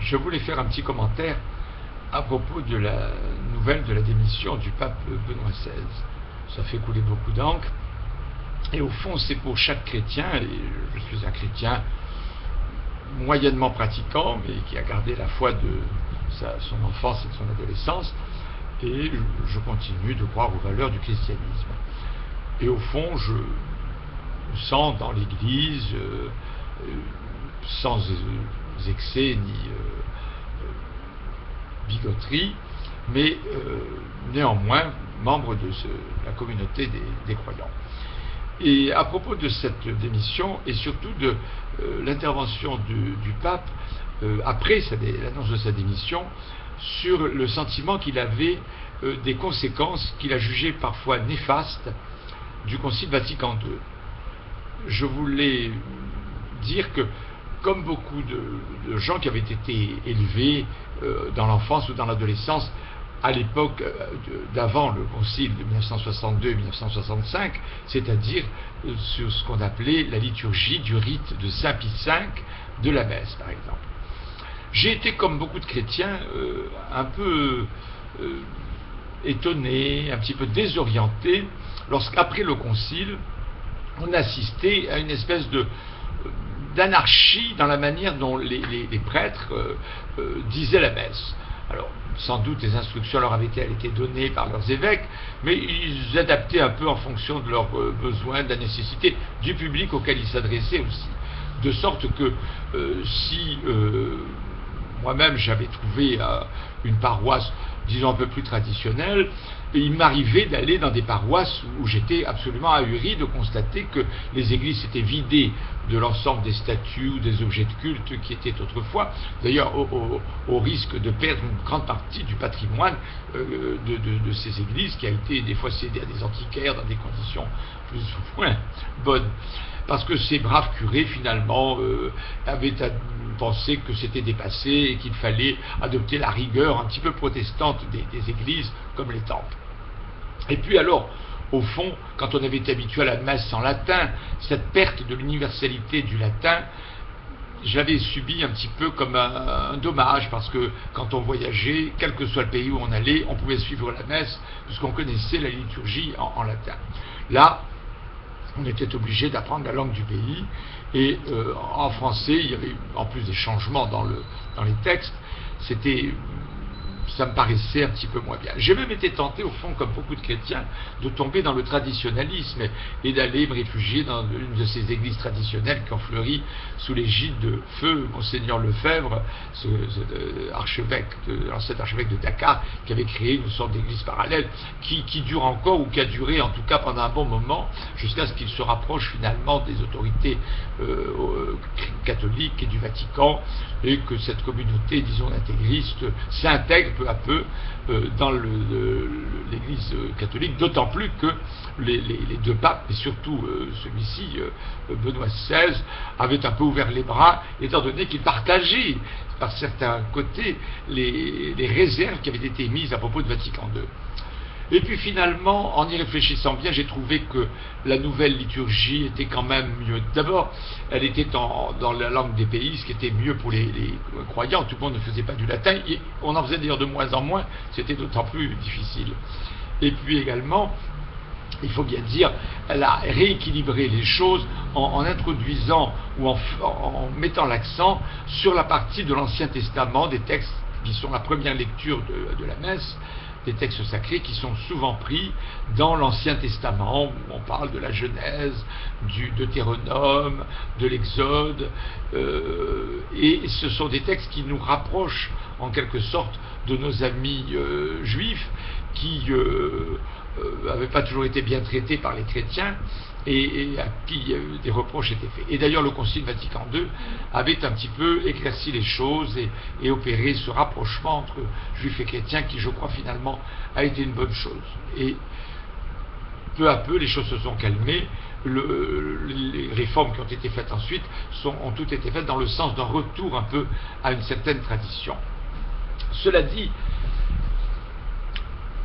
je voulais faire un petit commentaire à propos de la nouvelle de la démission du pape Benoît XVI. Ça fait couler beaucoup d'encre, et au fond c'est pour chaque chrétien, et je suis un chrétien moyennement pratiquant, mais qui a gardé la foi de son enfance et de son adolescence, et je continue de croire aux valeurs du christianisme. Et au fond, je sens dans l'Église, sans excès ni bigoterie, mais néanmoins membre de la communauté des croyants. Et à propos de cette démission, et surtout de l'intervention du pape, après l'annonce de sa démission, sur le sentiment qu'il avait des conséquences qu'il a jugées parfois néfastes du Concile Vatican II. Je voulais dire que, comme beaucoup de gens qui avaient été élevés dans l'enfance ou dans l'adolescence, à l'époque d'avant le Concile de 1962-1965, c'est-à-dire sur ce qu'on appelait la liturgie du rite de Saint Pie V de la messe, par exemple. J'ai été, comme beaucoup de chrétiens, un peu étonné, un petit peu désorienté, lorsqu'après le Concile, on assistait à une espèce d'anarchie dans la manière dont les prêtres disaient la messe. Alors, sans doute, les instructions leur avaient été données par leurs évêques, mais ils adaptaient un peu en fonction de leurs besoins, de la nécessité du public auquel ils s'adressaient aussi. De sorte que si moi-même j'avais trouvé une paroisse, disons, un peu plus traditionnelle, et il m'arrivait d'aller dans des paroisses où j'étais absolument ahuri de constater que les églises s'étaient vidées de l'ensemble des statues ou des objets de culte qui étaient autrefois, d'ailleurs au risque de perdre une grande partie du patrimoine de ces églises, qui a été des fois cédé à des antiquaires dans des conditions plus ou moins bonnes. Parce que ces braves curés, finalement, avaient pensé que c'était dépassé et qu'il fallait adopter la rigueur un petit peu protestante des églises, comme les temples. Et puis alors, au fond, quand on avait été habitué à la messe en latin, cette perte de l'universalité du latin, j'avais subi un petit peu comme un dommage, parce que quand on voyageait, quel que soit le pays où on allait, on pouvait suivre la messe, puisqu'on connaissait la liturgie en latin. Là, on était obligé d'apprendre la langue du pays, et en français, il y avait en plus des changements dans les textes, ça me paraissait un petit peu moins bien. J'ai même été tenté, au fond, comme beaucoup de chrétiens, de tomber dans le traditionnalisme et d'aller me réfugier dans une de ces églises traditionnelles qui ont fleuri sous l'égide de feu Monseigneur Lefebvre, l'ancien archevêque de Dakar, qui avait créé une sorte d'église parallèle qui dure encore, ou qui a duré en tout cas pendant un bon moment, jusqu'à ce qu'il se rapproche finalement des autorités catholiques et du Vatican, et que cette communauté, disons, intégristes s'intègre peu à peu dans l'Église catholique, d'autant plus que les deux papes, et surtout celui-ci, Benoît XVI, avaient un peu ouvert les bras, étant donné qu'ils partageaient par certains côtés les réserves qui avaient été émises à propos de Vatican II. Et puis finalement, en y réfléchissant bien, j'ai trouvé que la nouvelle liturgie était quand même mieux. D'abord, elle était dans la langue des pays, ce qui était mieux pour les croyants. Tout le monde ne faisait pas du latin, et on en faisait d'ailleurs de moins en moins, c'était d'autant plus difficile. Et puis également, il faut bien dire, elle a rééquilibré les choses en introduisant ou en mettant l'accent sur la partie de l'Ancien Testament, des textes qui sont la première lecture de la messe, des textes sacrés qui sont souvent pris dans l'Ancien Testament, où on parle de la Genèse, du Deutéronome, de l'Exode, et ce sont des textes qui nous rapprochent en quelque sorte de nos amis juifs qui n'avaient pas toujours été bien traités par les chrétiens, et à qui des reproches étaient faits. Et d'ailleurs, le Concile Vatican II avait un petit peu éclairci les choses et opéré ce rapprochement entre juifs et chrétiens qui, je crois, finalement, a été une bonne chose. Et peu à peu, les choses se sont calmées. Les réformes qui ont été faites ensuite ont toutes été faites dans le sens d'un retour un peu à une certaine tradition. Cela dit,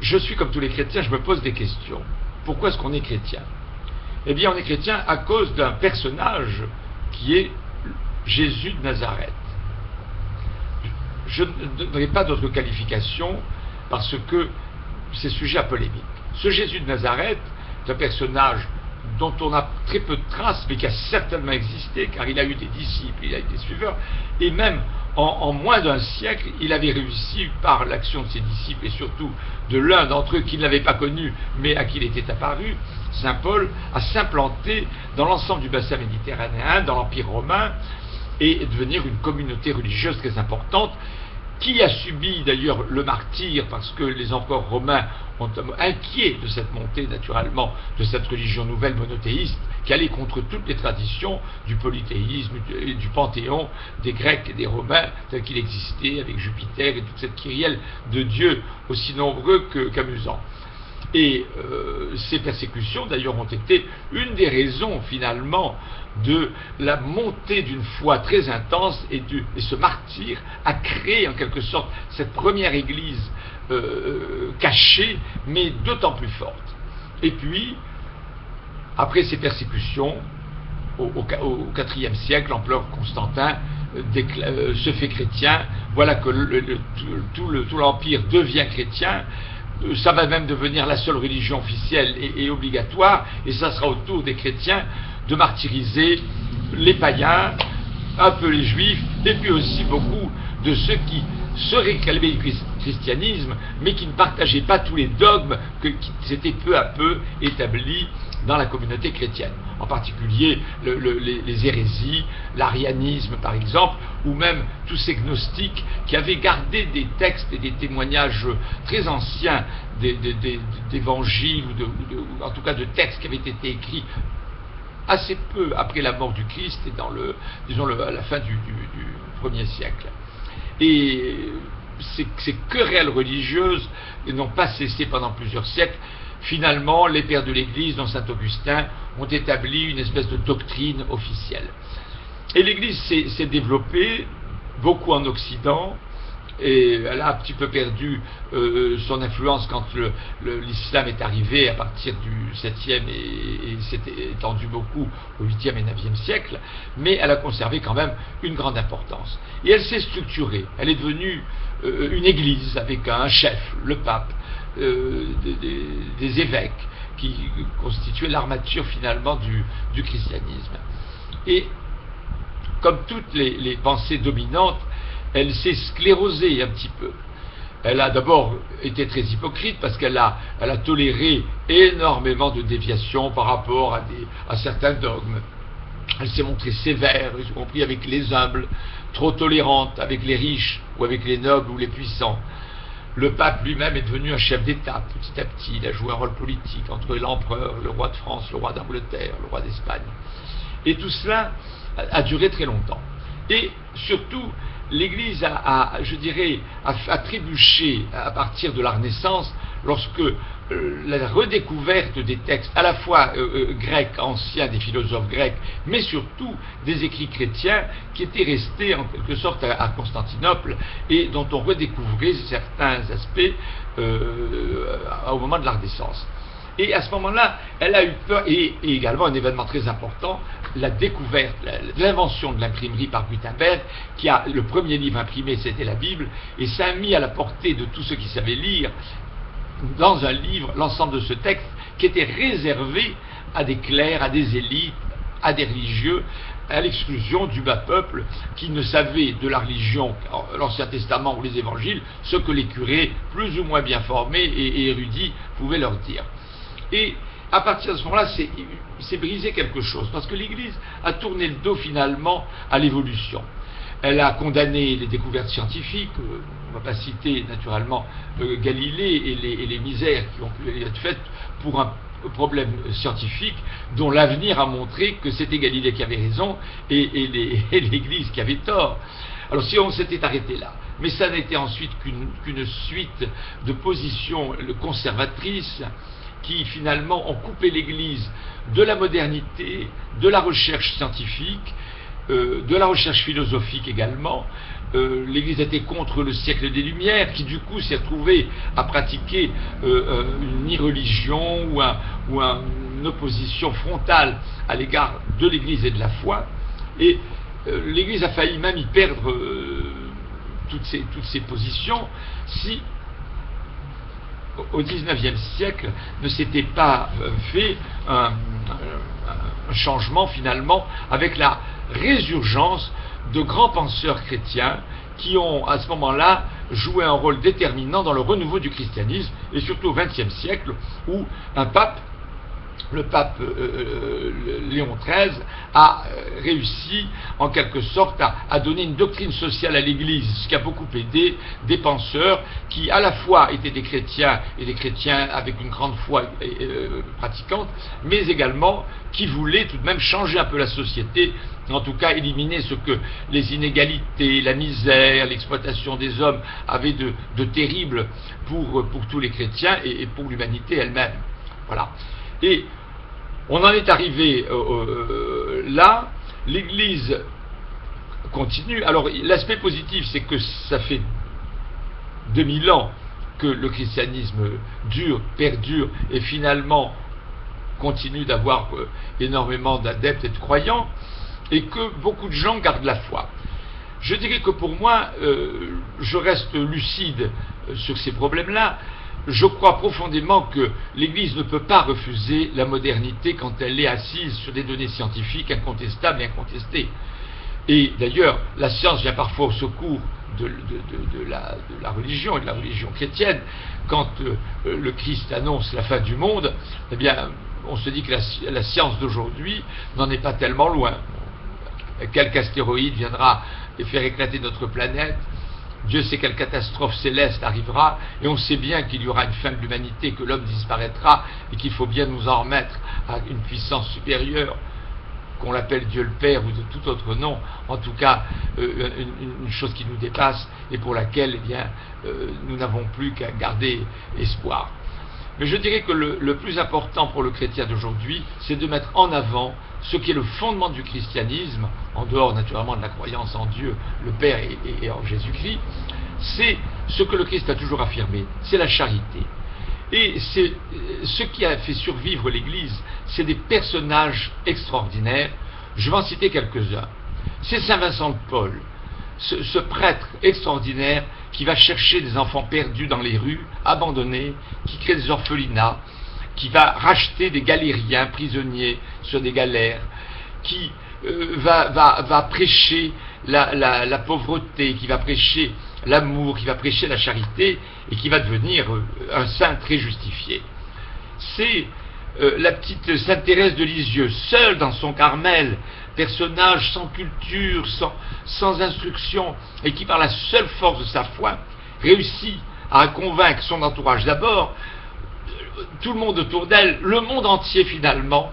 je suis comme tous les chrétiens, je me pose des questions. Pourquoi est-ce qu'on est chrétien ? Eh bien, on est chrétien à cause d'un personnage qui est Jésus de Nazareth. je ne donnerai pas d'autre qualification parce que c'est sujet à polémique. Ce Jésus de Nazareth est un personnage dont on a très peu de traces, mais qui a certainement existé, car il a eu des disciples, il a eu des suiveurs, et même en moins d'un siècle, il avait réussi, par l'action de ses disciples, et surtout de l'un d'entre eux qui ne l'avait pas connu, mais à qui il était apparu, Saint Paul, à s'implanter dans l'ensemble du bassin méditerranéen, dans l'Empire romain, et devenir une communauté religieuse très importante, qui a subi d'ailleurs le martyre parce que les empereurs romains ont inquiets de cette montée naturellement de cette religion nouvelle monothéiste qui allait contre toutes les traditions du polythéisme et du panthéon des Grecs et des Romains tel qu'il existait avec Jupiter et toute cette kyrielle de dieux aussi nombreux qu'amusants. Et ces persécutions, d'ailleurs, ont été une des raisons, finalement, de la montée d'une foi très intense et ce martyre a créé, en quelque sorte, cette première église cachée, mais d'autant plus forte. Et puis, après ces persécutions, au IVe siècle, l'empereur Constantin se fait chrétien. Voilà que tout l'empire devient chrétien. Ça va même devenir la seule religion officielle et obligatoire, et ça sera au tour des chrétiens de martyriser les païens, un peu les juifs, et puis aussi beaucoup de ceux qui se réclamaient du christianisme, mais qui ne partageaient pas tous les dogmes qui s'étaient peu à peu établis dans la communauté chrétienne. En particulier les hérésies, l'arianisme par exemple, ou même tous ces gnostiques qui avaient gardé des textes et des témoignages très anciens d'évangiles, ou en tout cas de textes qui avaient été écrits assez peu après la mort du Christ et à la fin du 1er siècle. Et ces querelles religieuses n'ont pas cessé pendant plusieurs siècles. Finalement, les pères de l'Église, dont saint Augustin, ont établi une espèce de doctrine officielle. Et l'Église s'est développée beaucoup en Occident, et elle a un petit peu perdu son influence quand l'islam est arrivé à partir du 7e et s'est étendu beaucoup au 8e et 9e siècle, mais elle a conservé quand même une grande importance. Et elle s'est structurée, elle est devenue une église avec un chef, le pape, des évêques qui constituaient l'armature finalement du christianisme. Et comme toutes les pensées dominantes, elle s'est sclérosée un petit peu. Elle a d'abord été très hypocrite parce qu'elle a toléré énormément de déviations par rapport à certains dogmes. Elle s'est montrée sévère, y compris avec les humbles, trop tolérante avec les riches ou avec les nobles ou les puissants. Le pape lui-même est devenu un chef d'État petit à petit. Il a joué un rôle politique entre l'empereur, le roi de France, le roi d'Angleterre, le roi d'Espagne. Et tout cela a duré très longtemps. Et surtout, l'Église a trébuché à partir de la Renaissance lorsque la redécouverte des textes à la fois grecs, anciens, des philosophes grecs, mais surtout des écrits chrétiens qui étaient restés en quelque sorte à Constantinople et dont on redécouvrait certains aspects au moment de la Renaissance. Et à ce moment-là, elle a eu peur, et également un événement très important, la découverte, l'invention de l'imprimerie par Gutenberg, qui a le premier livre imprimé, c'était la Bible, et ça a mis à la portée de tous ceux qui savaient lire, dans un livre, l'ensemble de ce texte, qui était réservé à des clercs, à des élites, à des religieux, à l'exclusion du bas peuple qui ne savait de la religion, l'Ancien Testament ou les évangiles, ce que les curés, plus ou moins bien formés et érudits, pouvaient leur dire. Et à partir de ce moment-là, c'est brisé quelque chose, parce que l'Église a tourné le dos finalement à l'évolution. Elle a condamné les découvertes scientifiques, on ne va pas citer naturellement Galilée et les misères qui ont pu être faites pour un problème scientifique dont l'avenir a montré que c'était Galilée qui avait raison et l'Église qui avait tort. Alors si on s'était arrêté là, mais ça n'était ensuite qu'une suite de positions conservatrices qui finalement ont coupé l'Église de la modernité, de la recherche scientifique, de la recherche philosophique également. L'Église était contre le siècle des Lumières, qui du coup s'est retrouvée à pratiquer une irreligion ou une opposition frontale à l'égard de l'Église et de la foi. Et l'Église a failli même y perdre toutes ces positions si au XIXe siècle ne s'était pas fait un changement finalement avec la résurgence de grands penseurs chrétiens qui ont à ce moment-là joué un rôle déterminant dans le renouveau du christianisme, et surtout au XXe siècle où un pape, le pape Léon XIII, a réussi en quelque sorte à donner une doctrine sociale à l'Église, ce qui a beaucoup aidé des penseurs qui à la fois étaient des chrétiens et des chrétiens avec une grande foi pratiquante, mais également qui voulaient tout de même changer un peu la société, en tout cas éliminer ce que les inégalités, la misère, l'exploitation des hommes avaient de terrible pour tous les chrétiens et pour l'humanité elle-même. Voilà. Et on en est arrivé là, l'Église continue. Alors l'aspect positif, c'est que ça fait 2000 ans que le christianisme perdure et finalement continue d'avoir énormément d'adeptes et de croyants, et que beaucoup de gens gardent la foi. Je dirais que pour moi, je reste lucide sur ces problèmes-là. Je crois profondément que l'Église ne peut pas refuser la modernité quand elle est assise sur des données scientifiques incontestables et incontestées. Et d'ailleurs, la science vient parfois au secours de la religion et de la religion chrétienne. Quand le Christ annonce la fin du monde, eh bien, on se dit que la science d'aujourd'hui n'en est pas tellement loin. Quelque astéroïde viendra faire éclater notre planète, Dieu sait quelle catastrophe céleste arrivera, et on sait bien qu'il y aura une fin de l'humanité, que l'homme disparaîtra, et qu'il faut bien nous en remettre à une puissance supérieure, qu'on l'appelle Dieu le Père ou de tout autre nom, en tout cas une chose qui nous dépasse et pour laquelle eh bien, nous n'avons plus qu'à garder espoir. Mais je dirais que le plus important pour le chrétien d'aujourd'hui, c'est de mettre en avant ce qui est le fondement du christianisme, en dehors naturellement de la croyance en Dieu, le Père et en Jésus-Christ, c'est ce que le Christ a toujours affirmé, c'est la charité. Et c'est ce qui a fait survivre l'Église, c'est des personnages extraordinaires. Je vais en citer quelques-uns. C'est Saint Vincent de Paul, ce prêtre extraordinaire qui va chercher des enfants perdus dans les rues, abandonnés, qui crée des orphelinats, qui va racheter des galériens prisonniers sur des galères, qui va prêcher la pauvreté, qui va prêcher l'amour, qui va prêcher la charité, et qui va devenir un saint très justifié. C'est la petite Sainte Thérèse de Lisieux, seule dans son Carmel, personnage sans culture, sans instruction, et qui par la seule force de sa foi réussit à convaincre son entourage d'abord, tout le monde autour d'elle, le monde entier finalement,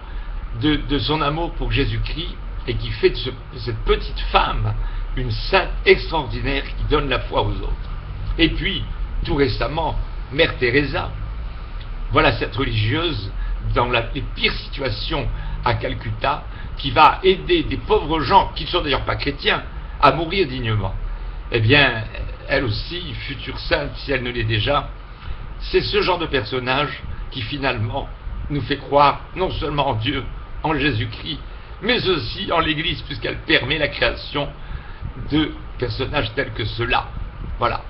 de son amour pour Jésus-Christ, et qui fait de cette petite femme une sainte extraordinaire qui donne la foi aux autres. Et puis, tout récemment, Mère Teresa, voilà cette religieuse dans les pires situations à Calcutta, qui va aider des pauvres gens, qui ne sont d'ailleurs pas chrétiens, à mourir dignement. Eh bien, elle aussi, future sainte, si elle ne l'est déjà, c'est ce genre de personnage qui finalement nous fait croire non seulement en Dieu, en Jésus-Christ, mais aussi en l'Église, puisqu'elle permet la création de personnages tels que ceux-là. Voilà.